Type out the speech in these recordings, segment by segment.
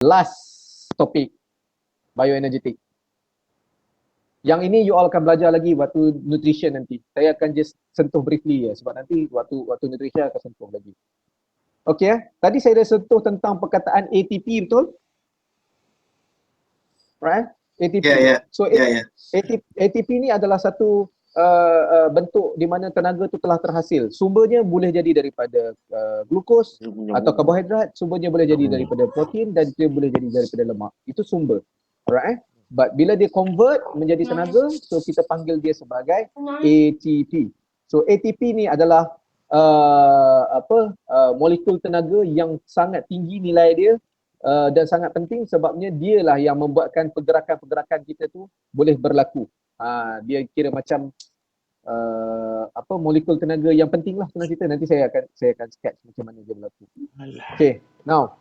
last topik, bioenergetic. Yang ini you all akan belajar lagi waktu nutrition nanti. Saya akan just sentuh briefly ya, sebab nanti waktu nutrition akan sentuh lagi. Okey, tadi saya dah sentuh tentang perkataan ATP, betul? Right? ATP. So ATP ni adalah satu bentuk di mana tenaga tu telah terhasil. Sumbernya boleh jadi daripada glukos atau karbohidrat, sumbernya boleh jadi daripada protein dan dia boleh jadi daripada lemak. Itu sumber. Alright? But bila dia convert menjadi tenaga, so kita panggil dia sebagai ATP. So ATP ni adalah molekul tenaga yang sangat tinggi nilai dia dan sangat penting sebabnya dialah yang membuatkan pergerakan-pergerakan kita tu boleh berlaku. Dia kira macam molekul tenaga yang penting lah senang cerita. Nanti saya akan sketch macam mana dia berlaku. Okay, now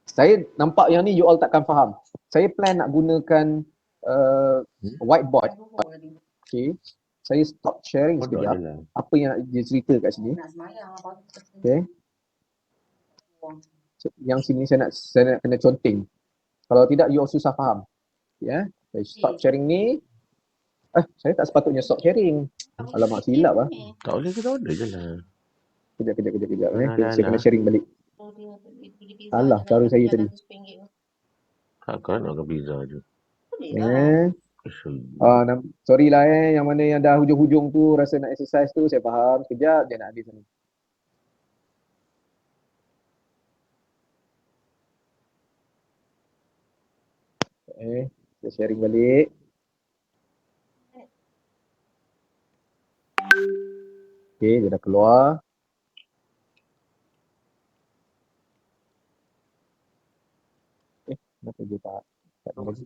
saya nampak yang ni you all takkan faham. Saya plan nak gunakan whiteboard. Okay, saya stop sharing sekejap. Apa yang nak dia cerita kat sini. Okay. Yang sini saya nak kena conteng. Kalau tidak you all susah faham. Ya, saya stop sharing ni. Saya tak sepatutnya stop sharing. Alamak, silap lah. Tak boleh, kita order je lah. Kejap. Saya kena sharing balik. Alah, cara saya tadi. Takkan nak makan pizza je. Sorry lah yang mana yang dah hujung-hujung tu rasa nak exercise tu, saya faham. Sekejap dia nak habis ni. Saya sharing balik. Okay, dia dah keluar. Kenapa dia tak lagi?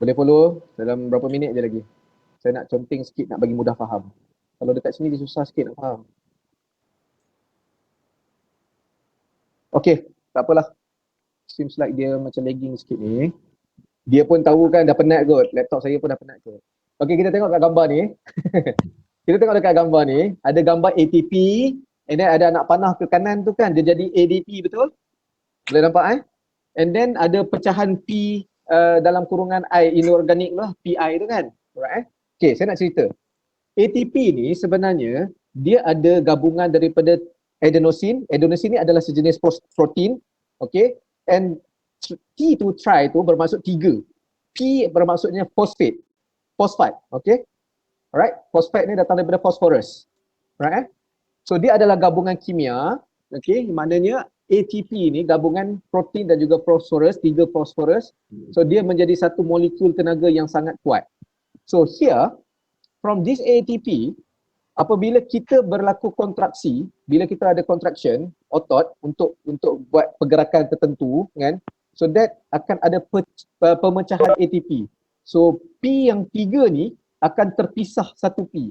Boleh follow dalam berapa minit je lagi. Saya nak conteng sikit nak bagi mudah faham. Kalau dekat sini dia susah sikit nak faham. Okay, tak apalah. Seems like dia macam lagging sikit ni. Dia pun tahu kan dah penat kot. Laptop saya pun dah penat kot. Okay, kita tengok kat gambar ni. Kita tengok dekat gambar ni. Ada gambar ATP. And then ada anak panah ke kanan tu kan. Dia jadi ADP, betul? Boleh nampak And then ada pecahan P dalam kurungan I inorganik lah. PI tu kan. Alright Okay, saya nak cerita. ATP ni sebenarnya dia ada gabungan daripada adenosine. Adenosine ni adalah sejenis protein. Okay. And T tu, tri tu bermaksud 3. P bermaksudnya phosphate. Okay. Alright. Phosphate ni datang daripada phosphorus. Right. So dia adalah gabungan kimia. Okay. Maknanya ATP ni gabungan protein dan juga phosphorus, 3 phosphorus. So dia menjadi satu molekul tenaga yang sangat kuat. So here, from this ATP, apabila kita berlaku kontraksi, bila kita ada contraction otot untuk buat pergerakan tertentu kan, so that akan ada pemecahan ATP. So P yang 3 ni akan terpisah satu P.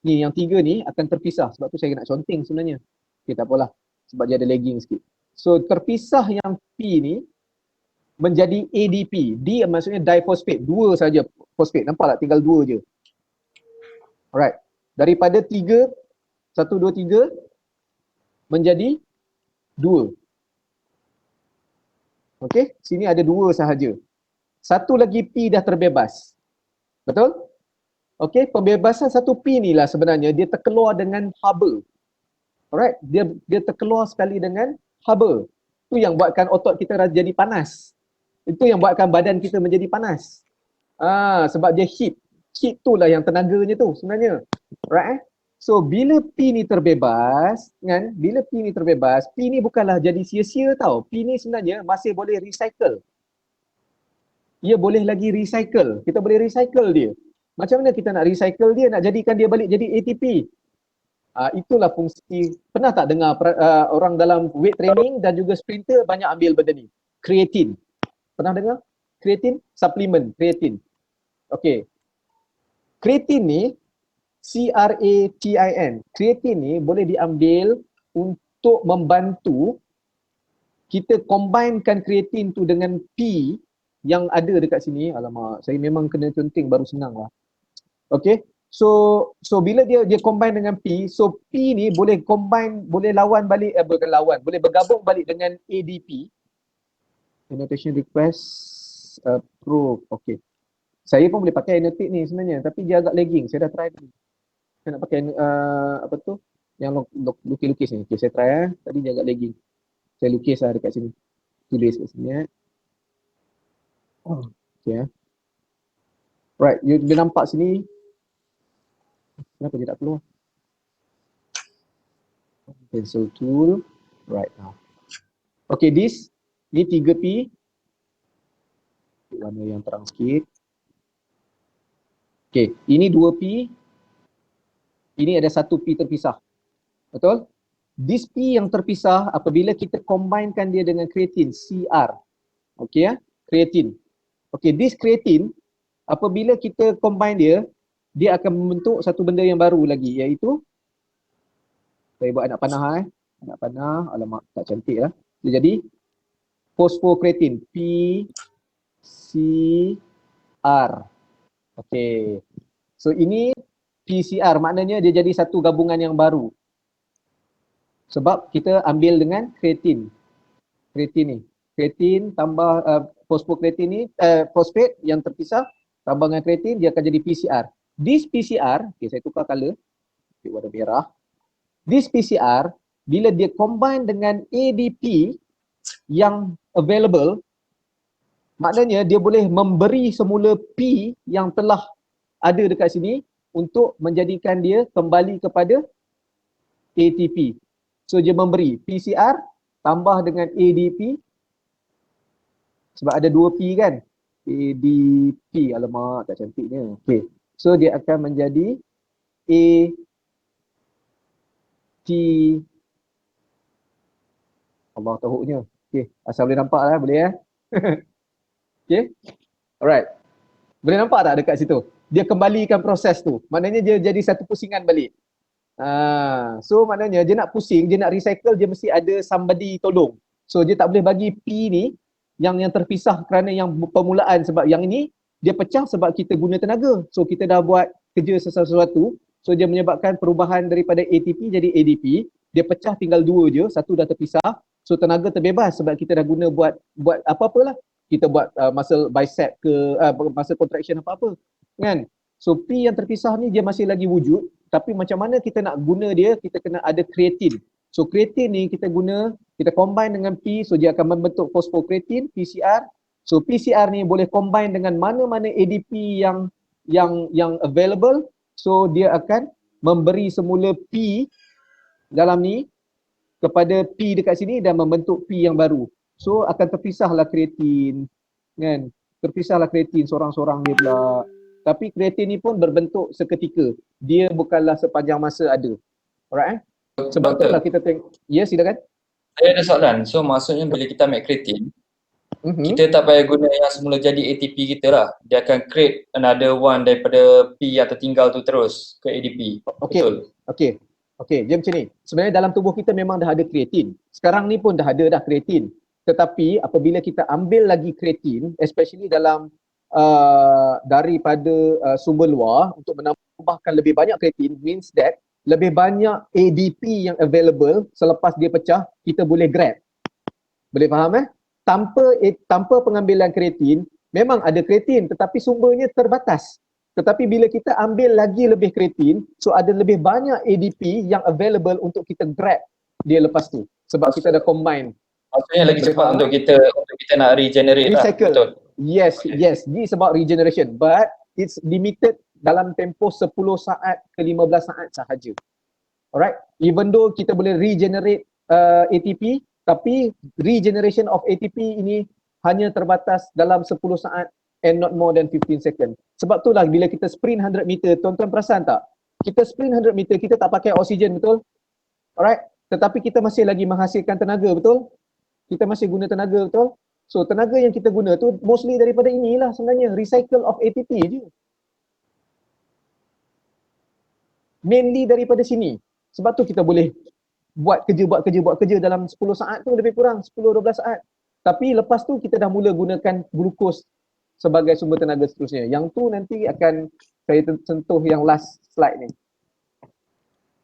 Ni yang 3 ni akan terpisah, sebab tu saya nak conteng sebenarnya. Okay, tak apalah, sebab dia ada lagging sikit. So terpisah yang P ni menjadi ADP. D maksudnya diphosphate, 2 saja phosphate. Nampak tak, tinggal 2 je. Alright. Daripada 3, 1, 2, 3 menjadi 2. Okey, sini ada 2 sahaja. Satu lagi P dah terbebas. Betul? Okey, pembebasan satu P ni lah sebenarnya dia terkeluar dengan haba. Alright, dia terkeluar sekali dengan haba. Itu yang buatkan otot kita jadi panas. Itu yang buatkan badan kita menjadi panas. Sebab dia heat. Heat tu lah yang tenaganya tu sebenarnya. Right? So bila P ni terbebas, kan? Bila P ni terbebas, P ni bukanlah jadi sia-sia tau. P ni sebenarnya masih boleh recycle. Ia boleh lagi recycle. Kita boleh recycle dia. Macam mana kita nak recycle dia, nak jadikan dia balik jadi ATP? Itulah fungsi. Pernah tak dengar orang dalam weight training dan juga sprinter banyak ambil benda ni? Creatine. Pernah dengar? Creatine? Supplement, creatine. Okay. Creatine ni, C-R-A-T-I-N. Creatine ni boleh diambil untuk membantu kita combinekan creatine tu dengan P yang ada dekat sini. Alamak, saya memang kena conteng baru senang lah. Okay. So bila dia combine dengan P, so P ni boleh combine, boleh lawan balik, bukan lawan, boleh bergabung balik dengan ADP. Annotation request approve. Okay. Saya pun boleh pakai annotate ni sebenarnya, tapi dia agak lagging. Saya dah try dulu. Saya nak pakai apa tu? Yang lukis-lukis ni. Okay, saya try Tadi dia agak lagging. Saya lukis lah dekat sini. Tulis kat sini Okay. Right, you boleh nampak sini. Kenapa dia tak keluar? Pencil tool. Right now. Okay, ni 3P. Warna yang terang sikit. Okay, ini 2P. Ini ada 1P terpisah. Betul? This P yang terpisah apabila kita combinekan dia dengan creatine, CR. Okay ya? Creatine. Okay, this creatine apabila kita combine dia akan membentuk satu benda yang baru lagi, iaitu saya buat anak panah Anak panah, alamak tak cantik lah. Dia jadi phosphocreatine, PCR. Okay. So ini PCR, maknanya dia jadi satu gabungan yang baru. Sebab kita ambil dengan creatine. Creatine ni. Creatine tambah phosphocreatine ni, phosphate yang terpisah, tambah dengan creatine, dia akan jadi PCR. This PCR, okay, saya tukar color, warna merah. This PCR, bila dia combine dengan ADP yang available, maknanya dia boleh memberi semula P yang telah ada dekat sini untuk menjadikan dia kembali kepada ATP. So dia memberi PCR tambah dengan ADP, sebab ada 2P kan, ADP, alamak tak cantiknya. Okay. So dia akan menjadi AT, Allah tahunya. Okay, asal boleh nampak lah, boleh Okay, alright. Boleh nampak tak dekat situ? Dia kembalikan proses tu. Maknanya dia jadi satu pusingan balik. So maknanya dia nak pusing, dia nak recycle, dia mesti ada somebody tolong. So dia tak boleh bagi P ni yang terpisah kerana yang permulaan, sebab yang ini dia pecah sebab kita guna tenaga. So kita dah buat kerja sesuatu, so dia menyebabkan perubahan daripada ATP jadi ADP. Dia pecah tinggal 2 je, satu dah terpisah. So tenaga terbebas sebab kita dah guna buat apa-apalah. Kita buat muscle bicep ke muscle contraction apa-apa kan. So P yang terpisah ni dia masih lagi wujud, tapi macam mana kita nak guna dia, kita kena ada creatine. So creatine ni kita guna, kita combine dengan P, so dia akan membentuk phosphocreatine, PCR. So PCR ni boleh combine dengan mana-mana ADP yang available, so dia akan memberi semula P dalam ni kepada P dekat sini dan membentuk P yang baru. So akan terpisahlah kreatin kan. Terpisahlah kreatin seorang-seorang dia pula. Tapi kreatin ni pun berbentuk seketika. Dia bukanlah sepanjang masa ada. Alright Sebab itulah kita tengok. Ya, silakan. Saya ada soalan. So maksudnya bila kita ambil kreatin, kita tak payah guna yang semula jadi ATP kita lah. Dia akan create another one daripada P yang tertinggal tu terus ke ADP. Okay. Betul? Okay, dia macam ni. Sebenarnya dalam tubuh kita memang dah ada kreatin. Sekarang ni pun dah ada kreatin. Tetapi apabila kita ambil lagi kreatin, especially dalam daripada sumber luar untuk menambahkan lebih banyak kreatin, means that lebih banyak ADP yang available selepas dia pecah, kita boleh grab. Boleh faham Tanpa pengambilan kreatin, memang ada kreatin tetapi sumbernya terbatas. Tetapi bila kita ambil lagi lebih kreatin, so ada lebih banyak ADP yang available untuk kita grab dia lepas tu. Sebab kita dah combine. Maksudnya lagi cepat untuk kita nak regenerate recycle. Betul. Yes. This about regeneration, but it's limited dalam tempoh 10 saat ke 15 saat sahaja. Alright, even though kita boleh regenerate ATP, tapi regeneration of ATP ini hanya terbatas dalam 10 saat and not more than 15 second. Sebab itulah bila kita sprint 100 meter, tuan-tuan perasan tak? Kita sprint 100 meter, kita tak pakai oksigen, betul? Alright, tetapi kita masih lagi menghasilkan tenaga, betul? Kita masih guna tenaga, betul? So tenaga yang kita guna tu mostly daripada inilah sebenarnya, recycle of ATP je. Mainly daripada sini. Sebab tu kita boleh buat kerja dalam 10 saat tu lebih kurang, 10-12 saat. Tapi lepas tu kita dah mula gunakan glukos sebagai sumber tenaga seterusnya. Yang tu nanti akan saya sentuh yang last slide ni.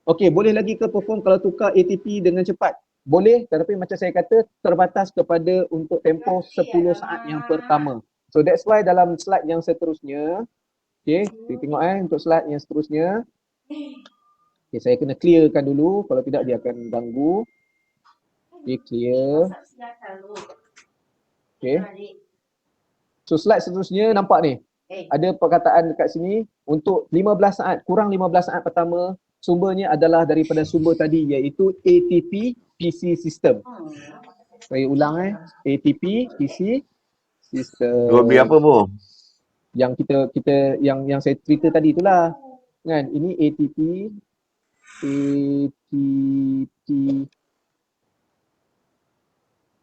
Okey, boleh lagi ke perform kalau tukar ATP dengan cepat? Boleh, tetapi macam saya kata terbatas kepada untuk tempoh 10 saat yang pertama. So that's why dalam slide yang seterusnya, okey, kita tengok untuk slide yang seterusnya. Okay, saya kena clearkan dulu, kalau tidak dia akan ganggu. Okay, clear. Okay. So slide seterusnya nampak ni. Ada perkataan dekat sini untuk 15 saat, kurang 15 saat pertama, sumbernya adalah daripada sumber tadi iaitu ATP PC system. Saya ulang ATP PC system. Jual beli apa, Bu? Yang kita yang saya cerita tadi itulah. Kan? Ini ATP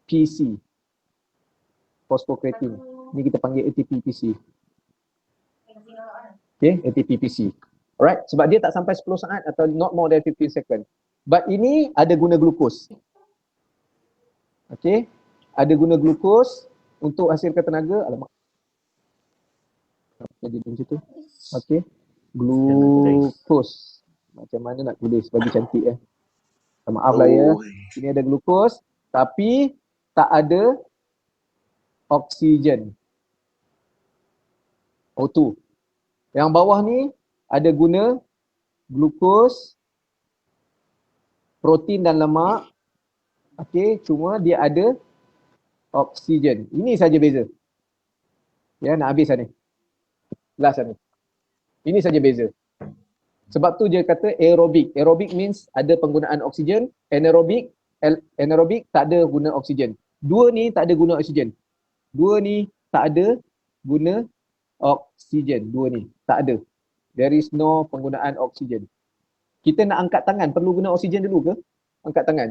PC phosphocreatine. Ini kita panggil ATP PC. Okay, ATP PC. Alright, sebab dia tak sampai 10 saat atau not more than 15 second. But ini ada guna glukos. Okay, ada guna glukos untuk hasilkan tenaga. Alamak. Jadi macam tu. Okay, glukos. Macam mana nak tulis bagi cantik Maaf lah ya. Ini ada glukos tapi tak ada oksigen. O2. Yang bawah ni ada guna glukos, protein dan lemak. Okey, cuma dia ada oksigen. Ini saja beza. Ya, nak habis ni. Last ni. Ini saja beza. Sebab tu dia kata aerobik. Aerobik means ada penggunaan oksigen, anaerobik tak ada guna oksigen. Dua ni tak ada guna oksigen. Dua ni tak ada guna oksigen. Dua ni tak ada. There is no penggunaan oksigen. Kita nak angkat tangan, perlu guna oksigen dulu ke? Angkat tangan?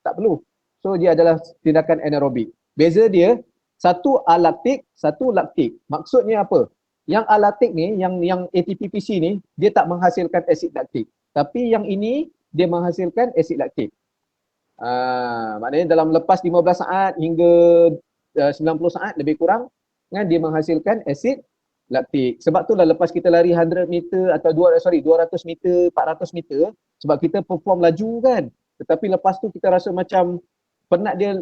Tak perlu. So dia adalah tindakan anaerobik. Beza dia, satu alaktik, satu laktik. Maksudnya apa? Yang alaktik ni, yang ATP-PC ni, dia tak menghasilkan asid laktik. Tapi yang ini, dia menghasilkan asid laktik. Maknanya dalam lepas 15 saat hingga 90 saat lebih kurang, kan, dia menghasilkan asid laktik. Sebab itulah lepas kita lari 100 meter atau 200 meter, 400 meter, sebab kita perform laju kan. Tetapi lepas tu kita rasa macam penat dia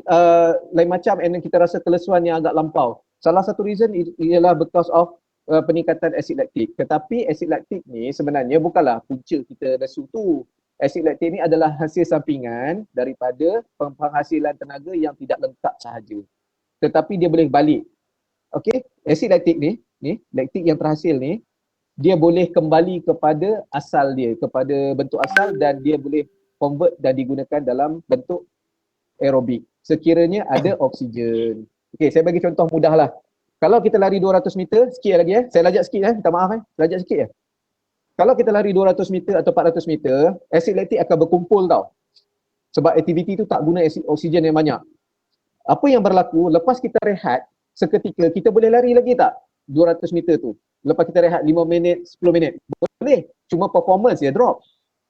lain macam, and then kita rasa kelesuan yang agak lampau. Salah satu reason ialah because of peningkatan asid laktik. Tetapi asid laktik ni sebenarnya bukanlah punca kita lesu tu. Asid laktik ni adalah hasil sampingan daripada penghasilan tenaga yang tidak lengkap sahaja. Tetapi dia boleh balik. Okey, asid laktik ni, laktik yang terhasil ni, dia boleh kembali kepada asal dia, kepada bentuk asal, dan dia boleh convert dan digunakan dalam bentuk aerobik. Sekiranya ada oksigen. Okey, saya bagi contoh mudah lah. Kalau kita lari 200 meter, sikit lagi saya lajak sikit minta maaf lajak sikit Kalau kita lari 200 meter atau 400 meter, asid laktik akan berkumpul tau. Sebab aktiviti tu tak guna oksigen yang banyak. Apa yang berlaku, lepas kita rehat, seketika kita boleh lari lagi tak 200 meter tu? Lepas kita rehat 5 minit, 10 minit. Boleh, cuma performance dia drop.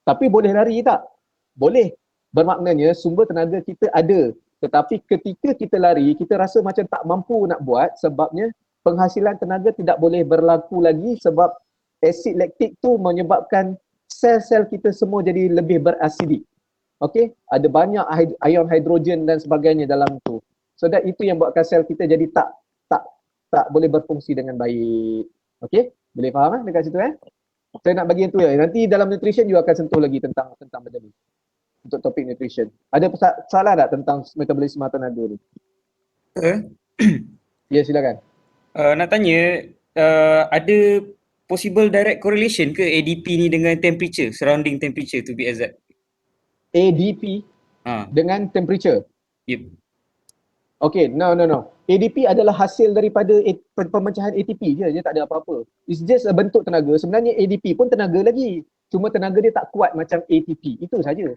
Tapi boleh lari tak? Boleh. Bermaknanya sumber tenaga kita ada. Tetapi ketika kita lari, kita rasa macam tak mampu nak buat sebabnya penghasilan tenaga tidak boleh berlaku lagi sebab asid laktik tu menyebabkan sel-sel kita semua jadi lebih berasidik. Okey, ada banyak ion hidrogen dan sebagainya dalam tu. So that itu yang buatkan sel kita jadi tak boleh berfungsi dengan baik. Okey, boleh faham dekat situ Saya nak bagi yang tu Nanti dalam nutrition you akan sentuh lagi tentang benda ni. Untuk topik nutrition. Ada soalan tak tentang metabolisme tenaga ni? Ya, silakan. Nak tanya, ada possible direct correlation ke ADP ni dengan temperature, surrounding temperature to be exact? ADP dengan temperature? Yep. Okay, no. ADP adalah hasil daripada pemecahan ATP je, dia tak ada apa-apa. It's just a bentuk tenaga. Sebenarnya ADP pun tenaga lagi. Cuma tenaga dia tak kuat macam ATP. Itu saja.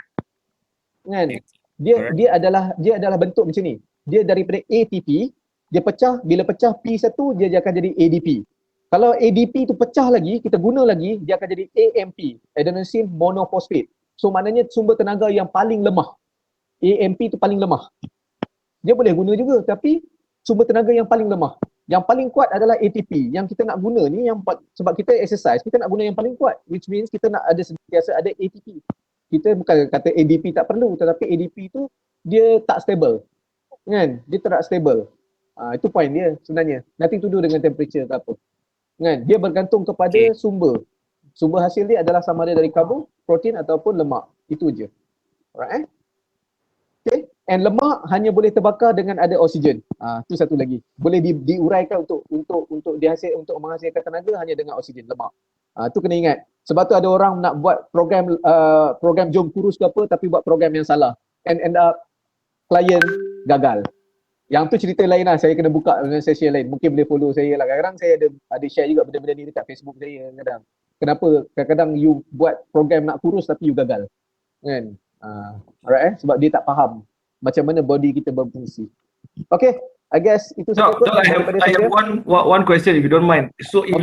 Kan? Dia adalah bentuk macam ni. Dia daripada ATP, dia pecah, bila pecah P1 dia akan jadi ADP. Kalau ADP tu pecah lagi, kita guna lagi, dia akan jadi AMP, adenosine monophosphate. So maknanya sumber tenaga yang paling lemah. AMP tu paling lemah. Dia boleh guna juga tapi sumber tenaga yang paling lemah. Yang paling kuat adalah ATP. Yang kita nak guna ni sebab kita exercise, kita nak guna yang paling kuat, which means kita nak ada sentiasa ada ATP. Kita bukan kata ADP tak perlu, tetapi ADP tu dia tak stable. Kan? Dia tak stable. Itu point dia sebenarnya. Nothing to do dengan temperature ke apa. Kan? Dia bergantung kepada sumber. Sumber hasil dia adalah sama ada dari karbo, protein ataupun lemak. Itu je. Alright? Okay. And lemak hanya boleh terbakar dengan ada oksigen. Itu satu lagi. Boleh diuraikan untuk menghasilkan tenaga hanya dengan oksigen, lemak. Itu kena ingat. Sebab tu ada orang nak buat program jom kurus ke apa tapi buat program yang salah. And end up klien gagal. Yang tu cerita lain lah. Saya kena buka dengan sesi lain. Mungkin boleh follow saya lah. Kadang-kadang saya ada share juga benda-benda ni dekat Facebook saya kadang. Kenapa? Kadang-kadang you buat program nak kurus tapi you gagal. Kan? Alright, sebab dia tak faham macam mana body kita berfungsi. Okay, I guess itu saja. I have one question if you don't mind. So if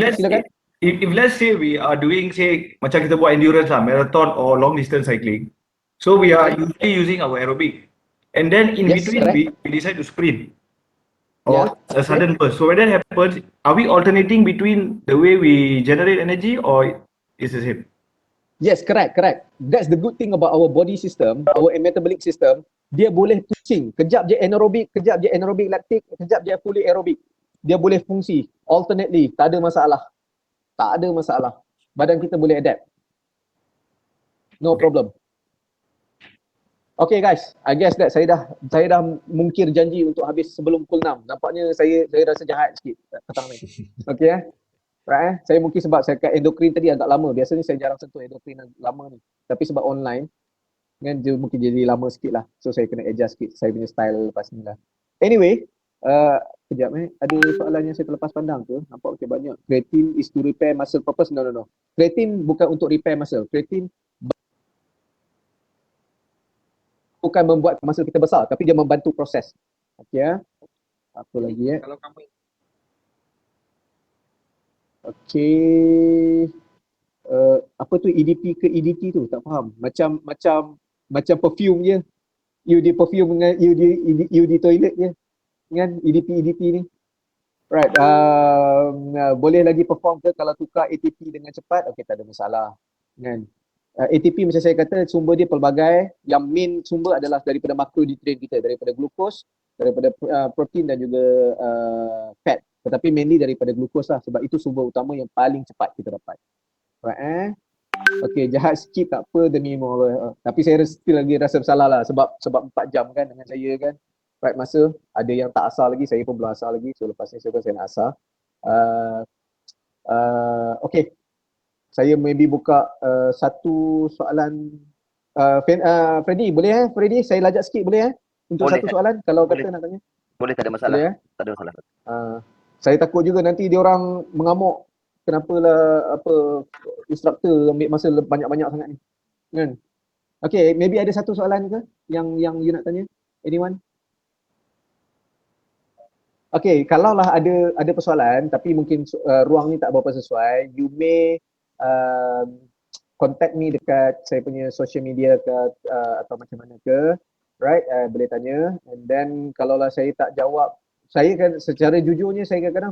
let's say we are doing macam kita buat endurance lah, marathon or long distance cycling. So we are usually using our aerobic. And then in between we decide to sprint or a sudden burst. So when that happens, are we alternating between the way we generate energy or is the same? Yes, correct. That's the good thing about our body system, our metabolic system. Dia boleh switching. Kejap je anaerobic, kejap je anaerobic lactic, kejap je fully aerobic. Dia boleh fungsi alternately. Tak ada masalah. Badan kita boleh adapt. No problem. Okay guys, I guess that saya dah mungkir janji untuk habis sebelum pukul 6. Nampaknya saya rasa jahat sikit petang ni. Okay right, saya mungkin sebab saya kat endokrin tadi agak lama. Biasanya saya jarang sentuh endokrin lama ni. Tapi sebab online kan dia mungkin jadi lama sikit lah. So saya kena adjust sikit saya punya style lepas ni lah. Anyway, kejap ada soalan yang saya terlepas pandang ke? Nampak okay, banyak. Creatine is to repair muscle purpose. No. Creatine bukan untuk repair muscle. Creatine bukan membuat muscle kita besar, tapi dia membantu proses. Okay apa lagi Kalau kamu apa tu EDP ke EDT tu? Tak faham. Macam perfume je. You di perfume dengan you di toilet je. Kan EDP EDT ni. Right. Boleh lagi perform ke kalau tukar ATP dengan cepat? Okay, tak ada masalah. Kan? ATP macam saya kata sumber dia pelbagai. Yang main sumber adalah daripada makronutrien kita, daripada glukos, daripada protein dan juga fat. Tetapi mainly daripada glukos lah sebab itu sumber utama yang paling cepat kita dapat. Right Okay, jahat sikit tak apa demi Allah. Tapi saya still lagi rasa bersalah lah sebab 4 jam kan dengan saya kan. Right, masa ada yang tak asal lagi, saya pun belum asal lagi. So lepas ni saya nak asal. Okay. Saya maybe buka satu soalan. Freddy, boleh Freddy, saya lajak sikit boleh untuk boleh, satu soalan kalau boleh. kata nak tanya. Boleh, tak ada masalah. Boleh, tak ada masalah. Saya takut juga nanti dia orang mengamuk. Kenapalah instruktor ambil masa banyak-banyak sangat ni. Kan? Okay, maybe ada satu soalan ke yang you nak tanya? Anyone? Okay, kalaulah ada persoalan tapi mungkin ruang ni tak berapa sesuai, you may contact me dekat saya punya social media ke atau macam mana ke, right? Boleh tanya. And then kalaulah saya tak jawab, saya kan secara jujurnya saya kadang-kadang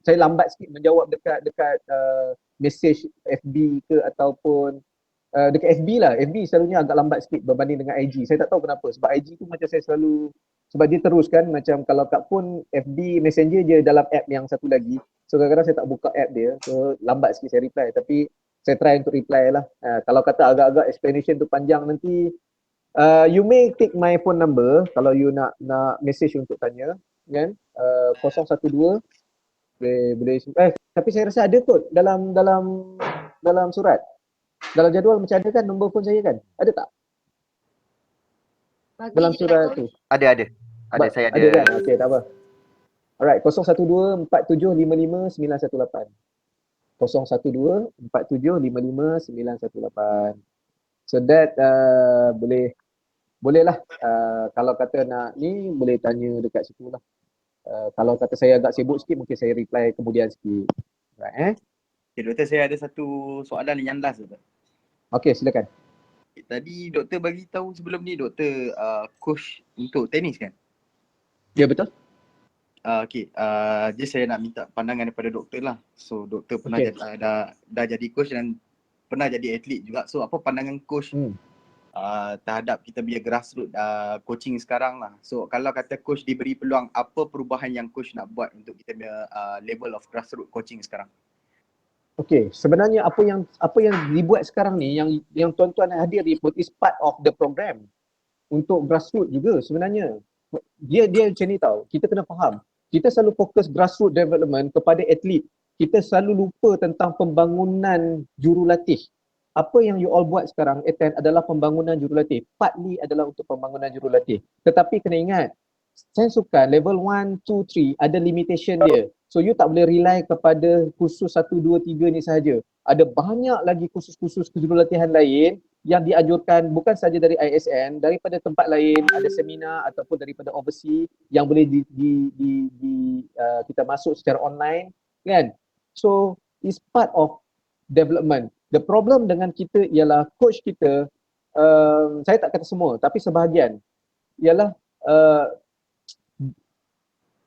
saya lambat sikit menjawab dekat message FB ke ataupun dekat FB lah. FB selalunya agak lambat sikit berbanding dengan IG. Saya tak tahu kenapa. Sebab IG tu macam saya selalu, sebab dia terus kan macam kalau kat pun FB Messenger je dalam app yang satu lagi. So kadang-kadang saya tak buka app dia. So lambat sikit saya reply. Tapi saya try untuk reply lah. Kalau kata agak-agak explanation tu panjang nanti, you may take my phone number kalau you nak message untuk tanya kan. 012 boleh tapi saya rasa ada kot dalam surat. Dalam jadual macam ada kan nombor phone saya kan? Ada tak? Dalam surat tu. Ada. Saya ada. Ada kan? Okey, tak apa. Alright, 012-4755-918. 012-4755-918. So that bolehlah kalau kata nak ni boleh tanya dekat situ lah. Kalau kata saya agak sibuk sikit mungkin saya reply kemudian sikit. Right, Okay, doktor, saya ada satu soalan yang last, doktor. Okey, silakan. Tadi doktor bagi tahu sebelum ni doktor coach untuk tenis kan? Ya, betul. Just saya nak minta pandangan daripada doktor lah. So doktor pernah Okay. dah jadi coach dan pernah jadi atlet juga. So apa pandangan coach terhadap kita punya grassroots coaching sekarang lah. So kalau kata coach diberi peluang, apa perubahan yang coach nak buat untuk kita punya level of grassroots coaching sekarang? Okay, sebenarnya apa yang dibuat sekarang ni, yang tuan-tuan hadir ni pun is part of the program untuk grassroots juga sebenarnya. Dia macam ni tau, kita kena faham. Kita selalu fokus grassroots development kepada atlet. Kita selalu lupa tentang pembangunan jurulatih. Apa yang you all buat sekarang, attend, adalah pembangunan jurulatih. Partly adalah untuk pembangunan jurulatih. Tetapi kena ingat, sains sukan level 1, 2, 3 ada limitation dia. So you tak boleh rely kepada kursus 1, 2, 3 ni sahaja. Ada banyak lagi kursus-kursus kejurulatihan lain yang dianjurkan bukan saja dari ISN, daripada tempat lain, ada seminar ataupun daripada overseas yang boleh kita masuk secara online, kan? So it's part of development. The problem dengan kita ialah coach kita, saya tak kata semua tapi sebahagian, ialah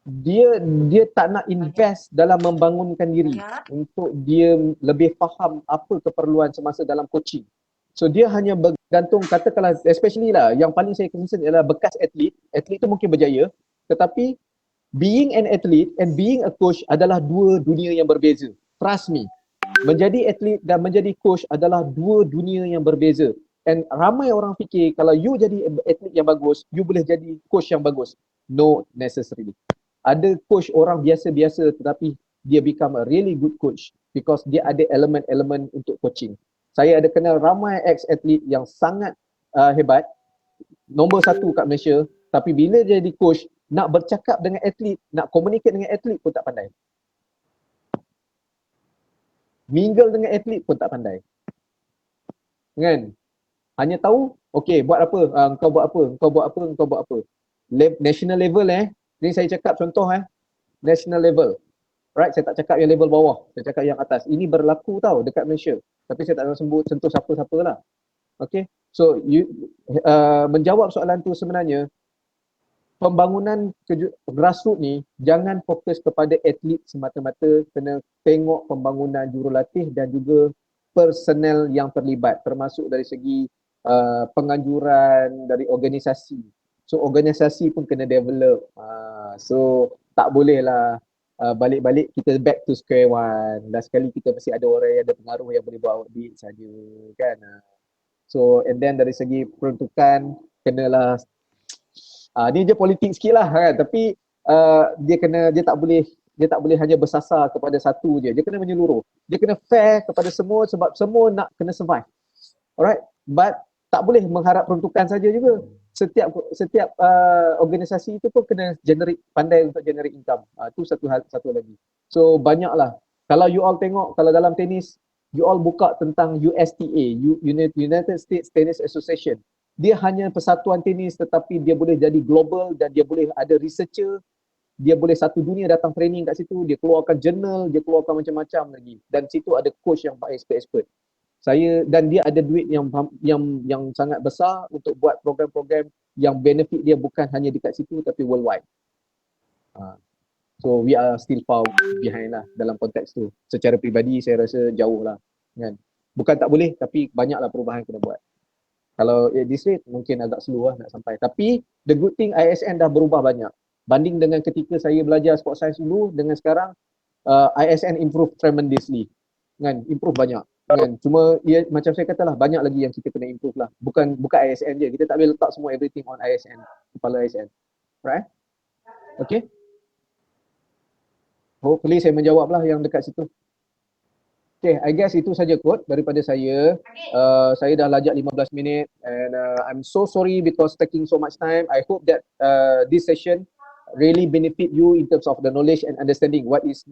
dia tak nak invest dalam membangunkan diri untuk dia lebih faham apa keperluan semasa dalam coaching. So dia hanya bergantung, katakanlah especially lah yang paling saya concern ialah bekas atlet. Atlet tu mungkin berjaya, tetapi being an athlete and being a coach adalah dua dunia yang berbeza. Trust me. Menjadi atlet dan menjadi coach adalah dua dunia yang berbeza. And ramai orang fikir kalau you jadi atlet yang bagus, you boleh jadi coach yang bagus. No necessarily. Ada coach orang biasa-biasa tetapi dia become a really good coach because dia ada elemen-elemen untuk coaching. Saya ada kenal ramai ex-atlet yang sangat hebat, nombor 1 kat Malaysia, tapi bila dia jadi coach, nak bercakap dengan atlet, nak communicate dengan atlet pun tak pandai. Mingle dengan atlet pun tak pandai. Kan? Hanya tahu, okay, buat apa, kau buat apa, kau buat apa, kau buat apa. National level ni saya cakap contoh national level. Right, saya tak cakap yang level bawah, saya cakap yang atas. Ini berlaku tau dekat Malaysia. Tapi saya tak nak sentuh siapa-siapa lah. Okay, so menjawab soalan tu sebenarnya, pembangunan grassroots ni jangan fokus kepada atlet semata-mata, kena tengok pembangunan jurulatih dan juga personel yang terlibat, termasuk dari segi penganjuran dari organisasi. So organisasi pun kena develop. So tak boleh lah balik-balik kita back to square one. Last sekali kita mesti ada orang yang ada pengaruh yang boleh buat audit saja, kan. So and then dari segi peruntukan kenalah ni je politik sikit lah kan, tapi dia tak boleh hanya bersasar kepada satu je. Dia kena menyeluruh. Dia kena fair kepada semua sebab semua nak kena survive. Alright, but tak boleh mengharap peruntukan saja juga. Setiap organisasi itu pun kena pandai untuk generate income. Itu satu lagi. So banyaklah. Kalau you all tengok, kalau dalam tenis, you all buka tentang USTA, United States Tennis Association. Dia hanya persatuan tenis tetapi dia boleh jadi global dan dia boleh ada researcher, dia boleh satu dunia datang training kat situ, dia keluarkan journal, dia keluarkan macam-macam lagi. Dan situ ada coach yang expert. Dan dia ada duit yang sangat besar untuk buat program-program yang benefit dia bukan hanya dekat situ tapi worldwide. So we are still far behind lah dalam konteks tu. Secara peribadi saya rasa jauh lah, kan. Bukan tak boleh tapi banyaklah perubahan kena buat. Kalau at this rate mungkin agak slow lah nak sampai. Tapi the good thing ISN dah berubah banyak. Banding dengan ketika saya belajar sport science dulu dengan sekarang, ISN improve tremendously. Kan, improve banyak. Kan, cuma macam saya katalah banyak lagi yang kita kena improve lah. Bukan ISN je. Kita tak boleh letak semua everything on ISN, kepala ISN. Right? Okay? Hopefully saya menjawab lah yang dekat situ. Okay, I guess itu saja kot daripada saya. Saya dah lajak 15 minit and I'm so sorry because taking so much time. I hope that this session really benefit you in terms of the knowledge and understanding what is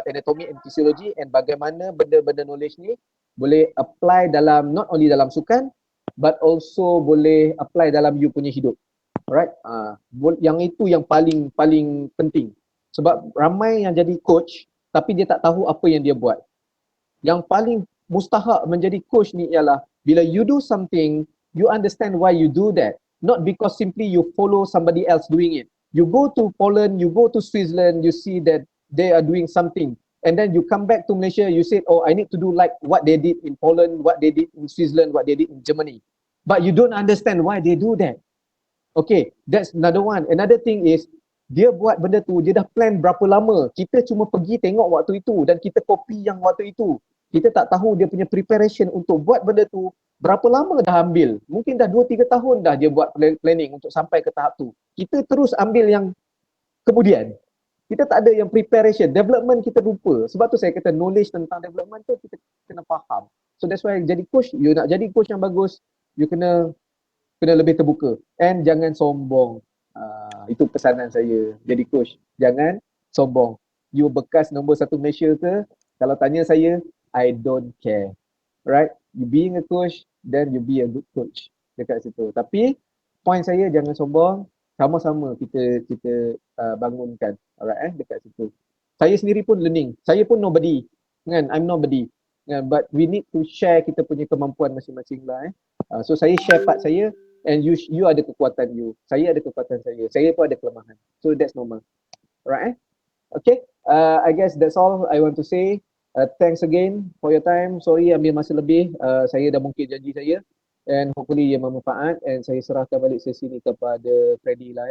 anatomy and physiology and bagaimana benda-benda knowledge ni boleh apply dalam, not only dalam sukan but also boleh apply dalam you punya hidup. Alright? Yang itu yang paling penting. Sebab ramai yang jadi coach tapi dia tak tahu apa yang dia buat. Yang paling mustahak menjadi coach ni ialah bila you do something, you understand why you do that. Not because simply you follow somebody else doing it. You go to Poland, you go to Switzerland, you see that they are doing something. And then you come back to Malaysia, you say, oh, I need to do like what they did in Poland, what they did in Switzerland, what they did in Germany. But you don't understand why they do that. Okay, that's another one. Another thing is, dia buat benda tu, dia dah plan berapa lama. Kita cuma pergi tengok waktu itu dan kita copy yang waktu itu. Kita tak tahu dia punya preparation untuk buat benda tu berapa lama dah ambil. Mungkin dah 2-3 tahun dah dia buat planning untuk sampai ke tahap tu. Kita terus ambil yang kemudian. Kita tak ada yang preparation, development kita lupa. Sebab tu saya kata knowledge tentang development tu kita kena faham. So that's why jadi coach, you nak jadi coach yang bagus, you kena lebih terbuka. And jangan sombong. Itu pesanan saya jadi coach. Jangan sombong. You bekas nombor 1 Malaysia ke, kalau tanya saya, I don't care. Right? You being a coach, then you be a good coach dekat situ. Tapi point saya jangan sombong, sama-sama kita bangunkan. Alright, dekat situ. Saya sendiri pun learning. Saya pun nobody. Kan? I'm nobody. But we need to share kita punya kemampuan masing-masing lah. So saya share part saya, and you ada kekuatan you. Saya ada kekuatan saya. Saya pun ada kelemahan. So that's normal. Alright? Okay. I guess that's all I want to say. Thanks again for your time. Sorry ambil masa lebih. Saya dah mungkir janji saya. And hopefully ia bermanfaat. And saya serahkan balik sesi ni kepada Freddy lah.